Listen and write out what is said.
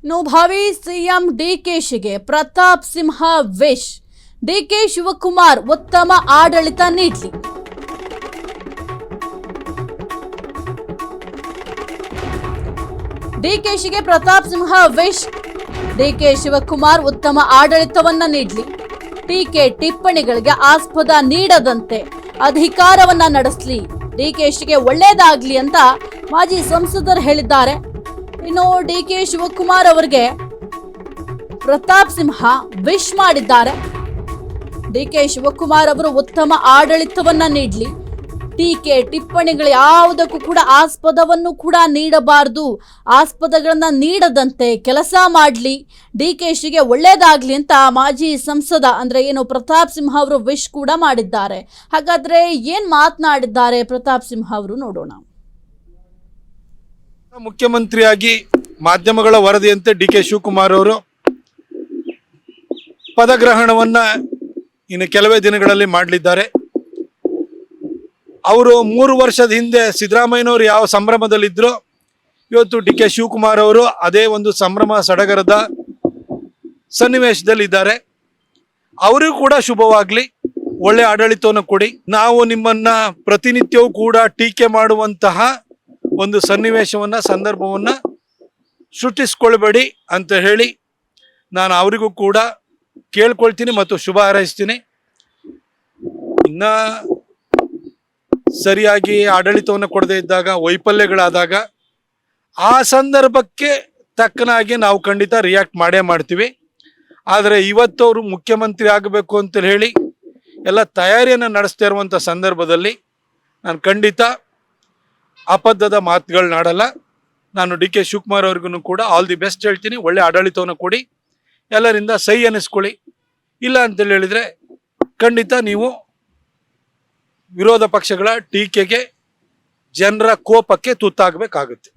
ಭಾವಿ CM ಡಿಕೆಶಿಗೆ Pratap Simha wish. DK Shivakumar ಉತ್ತಮ ಆಡಳಿತ ನೀಡಲಿ. ಡಿಕೆಶಿಗೆ ಪ್ರತಾಪ್ ಸಿಂಹ ವಿಶ್. ಡಿಕೆ ಶಿವಕುಮಾರ್ ಉತ್ತಮ ಆಡಳಿತವನ್ನ ನೀಡಲಿ. ಟೀಕೆ ಟಿಪ್ಪಣಿಗಳಿಗೆ ಆಸ್ಪದ ನೀಡದಂತೆ ಅಧಿಕಾರವನ್ನ ನಡೆಸಲಿ. ಡಿಕೆಶಿಗೆ ಒಳ್ಳೇದಾಗ್ಲಿ ಅಂತ ಮಾಜಿ ಸಂಸದರು ಹೇಳಿದ್ದಾರೆ. ಇನ್ನು ಡಿಕೆ ಶಿವಕುಮಾರ್ ಅವರಿಗೆ ಪ್ರತಾಪ್ ಸಿಂಹ ವಿಶ್ ಮಾಡಿದ್ದಾರೆ. ಡಿಕೆ ಶಿವಕುಮಾರ್ ಅವರು ಉತ್ತಮ ಆಡಳಿತವನ್ನ ನೀಡಲಿ. ಟೀಕೆ ಟಿಪ್ಪಣಿಗಳು ಯಾವುದಕ್ಕೂ ಕೂಡ ಆಸ್ಪದವನ್ನು ಕೂಡ ನೀಡಬಾರದು. ಆಸ್ಪದಗಳನ್ನ ನೀಡದಂತೆ ಕೆಲಸ ಮಾಡಲಿ. ಡಿಕೆಶಿಗೆ ಒಳ್ಳೇದಾಗ್ಲಿ ಅಂತ ಮಾಜಿ ಸಂಸದ ಅಂದ್ರೆ ಪ್ರತಾಪ್ ಸಿಂಹ ಅವರು ವಿಶ್ ಕೂಡ ಮಾಡಿದ್ದಾರೆ. ಹಾಗಾದ್ರೆ ಏನ್ ಮಾತನಾಡಿದ್ದಾರೆ ಪ್ರತಾಪ್ ಸಿಂಹ ಅವರು ನೋಡೋಣ. ಮುಖ್ಯಮಂತ್ರಿಯಾಗಿ ಮಾಧ್ಯಮಗಳ ವರದಿಯಂತೆ ಡಿಕೆ ಶಿವಕುಮಾರ್ ಅವರು ಪದಗ್ರಹಣವನ್ನ ಇನ್ನು ಕೆಲವೇ ದಿನಗಳಲ್ಲಿ ಮಾಡಲಿದ್ದಾರೆ. ಅವರು 3 ವರ್ಷದ ಹಿಂದೆ ಸಿದ್ದರಾಮಯ್ಯನವರು ಯಾವ ಸಂಭ್ರಮದಲ್ಲಿದ್ದರು, ಇವತ್ತು ಡಿಕೆ ಶಿವಕುಮಾರ್ ಅವರು ಅದೇ ಒಂದು ಸಂಭ್ರಮ ಸಡಗರದ ಸನ್ನಿವೇಶದಲ್ಲಿದ್ದಾರೆ. ಅವರಿಗೂ ಕೂಡ ಶುಭವಾಗಲಿ, ಒಳ್ಳೆ ಆಡಳಿತವನ್ನು ಕೊಡಿ. ನಾವು ನಿಮ್ಮನ್ನ ಪ್ರತಿನಿತ್ಯವೂ ಕೂಡ ಟೀಕೆ ಮಾಡುವಂತಹ ಒಂದು ಸನ್ನಿವೇಶವನ್ನು ಸಂದರ್ಭವನ್ನು ಸೃಷ್ಟಿಸ್ಕೊಳ್ಬೇಡಿ ಅಂತ ಹೇಳಿ ನಾನು ಅವರಿಗೂ ಕೂಡ ಕೇಳ್ಕೊಳ್ತೀನಿ ಮತ್ತು ಶುಭ ಹಾರೈಸ್ತೀನಿ. ಇನ್ನು ಸರಿಯಾಗಿ ಆಡಳಿತವನ್ನು ಕೊಡದೇ ಇದ್ದಾಗ, ವೈಫಲ್ಯಗಳಾದಾಗ ಆ ಸಂದರ್ಭಕ್ಕೆ ತಕ್ಕನಾಗಿ ನಾವು ಖಂಡಿತ ರಿಯಾಕ್ಟ್ ಮಾಡೇ ಮಾಡ್ತೀವಿ. ಆದರೆ ಇವತ್ತು ಅವರು ಮುಖ್ಯಮಂತ್ರಿ ಆಗಬೇಕು ಅಂತ ಹೇಳಿ ಎಲ್ಲ ತಯಾರಿಯನ್ನು ನಡೆಸ್ತಾ ಇರುವಂಥ ಸಂದರ್ಭದಲ್ಲಿ ನಾನು ಖಂಡಿತ ಅಪದ್ದದ ಮಾತುಗಳನ್ನಾಡಲ್ಲ. ನಾನು ಡಿಕೆ ಶಿವಕುಮಾರ್ ಅವ್ರಿಗೂ ಕೂಡ ಆಲ್ ದಿ ಬೆಸ್ಟ್ ಹೇಳ್ತೀನಿ. ಒಳ್ಳೆ ಆಡಳಿತವನ್ನು ಕೊಡಿ, ಎಲ್ಲರಿಂದ ಸೈ ಅನ್ನಿಸ್ಕೊಳ್ಳಿ. ಇಲ್ಲ ಅಂತೇಳಿ ಹೇಳಿದರೆ ಖಂಡಿತ ನೀವು ವಿರೋಧ ಪಕ್ಷಗಳ ಟೀಕೆಗೆ, ಜನರ ಕೋಪಕ್ಕೆ ತುತ್ತಾಗಬೇಕಾಗುತ್ತೆ.